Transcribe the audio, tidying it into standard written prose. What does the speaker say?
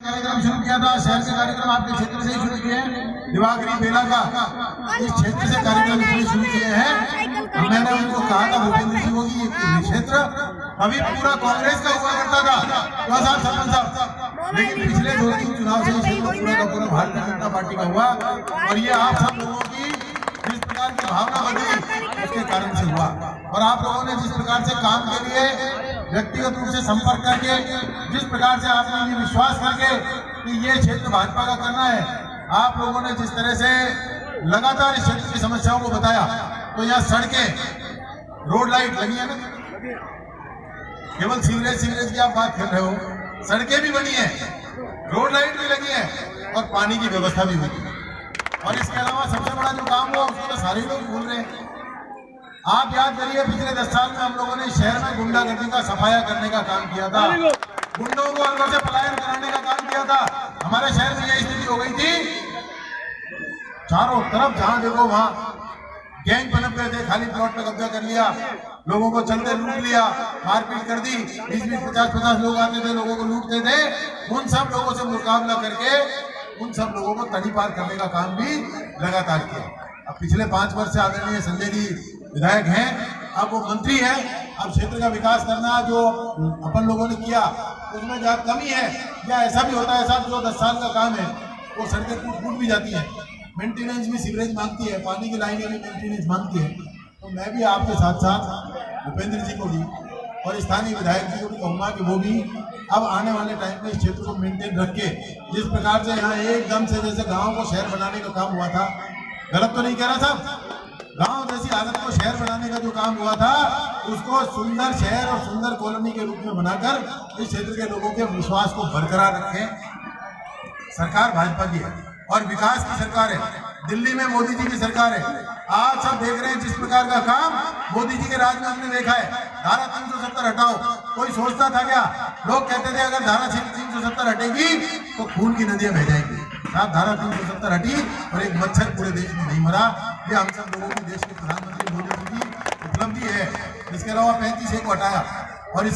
कार्यक्रम शुरू किया था, शहर के कार्यक्रम आपके क्षेत्र से ही शुरू किए हैं। दिवाकरी बेला का इस क्षेत्र से कार्यक्रम शुरू किए हैं। मैंने उनको कहा था भूपेंद्र जी होगी ये क्षेत्र अभी पूरा कांग्रेस का हुआ करता था, सरपंच साहब, लेकिन पिछले 2-3 चुनाव से क्षेत्र पूरा का पूरा भारतीय जनता पार्टी का हुआ। और ये आप सब लोगों की जिस प्रकार की भावना बनी उसके कारण से हुआ। और आप लोगों ने जिस प्रकार से काम के लिए व्यक्तिगत रूप से संपर्क करके, जिस प्रकार से आपने ये विश्वास करके कि ये क्षेत्र भाजपा का करना है, आप लोगों ने जिस तरह से लगातार इस क्षेत्र की समस्याओं को बताया, तो यहाँ सड़कें, रोड लाइट लगी है ना, केवल सीवरेज की आप बात कर रहे हो, सड़कें भी बनी है, रोड लाइट भी लगी है और पानी की व्यवस्था भी हुई है। और इसके अलावा सबसे बड़ा जो काम हुआ उसको तो सारे लोग भूल रहे हैं। आप याद करिए पिछले 10 साल में हम लोगों ने शहर में गुंडागर्दी का सफाया करने का काम किया था, गुंडों को अंदर से पलायन कराने का काम किया था। हमारे शहर में यह स्थिति हो गई थी, चारों तरफ जहां देखो वहां गैंग पनप गए थे, खाली प्लॉट पे कब्जा कर लिया, लोगों को चलते लूट लिया, मारपीट कर दी, 20-20, 50-50 लोग आते थे, लोगों को लूटते थे। उन सब लोगों से मुकाबला करके उन सब लोगों को तड़ी पार करने का काम भी लगातार किया। अब पिछले 5 वर्ष से आदरणीय संजय जी विधायक हैं, अब वो मंत्री हैं। अब क्षेत्र का विकास करना जो अपन लोगों ने किया उसमें जहाँ कमी है, या ऐसा भी होता है साहब जो 10 साल का काम है वो सड़कें टूट भी जाती हैं, मेंटेनेंस भी सीवरेज मांगती है, पानी की लाइनें भी मेंटेनेंस मांगती है। तो मैं भी आपके साथ साथ भूपेंद्र जी को भी और स्थानीय विधायक जी को भी कहूँगा कि वो भी अब आने वाले टाइम में इस क्षेत्र को मेंटेन रख के, जिस प्रकार से यहाँ एकदम से जैसे गाँव को शहर बनाने का काम हुआ था, गलत तो नहीं कह रहा साहब, गांव जैसी हालत को शहर बनाने का जो काम हुआ था उसको सुंदर शहर और सुंदर कॉलोनी के रूप में बनाकर इस क्षेत्र के लोगों के विश्वास को बरकरार रखें। सरकार भाजपा की है और विकास की सरकार है, दिल्ली में मोदी जी की सरकार है। आप सब देख रहे हैं जिस प्रकार का काम मोदी जी के राज में हमने देखा है। धारा 370 हटाओ, कोई सोचता था क्या? लोग कहते थे अगर धारा 370 हटेगी तो खून की नदियां बह जाएंगी। साहब धारा 370 हटी और एक मच्छर पूरे देश में नहीं मरा। ये हम सब लोगों की देश के प्रधानमंत्री मोदी जी की उपलब्धि है। इसके अलावा 35A को हटाया और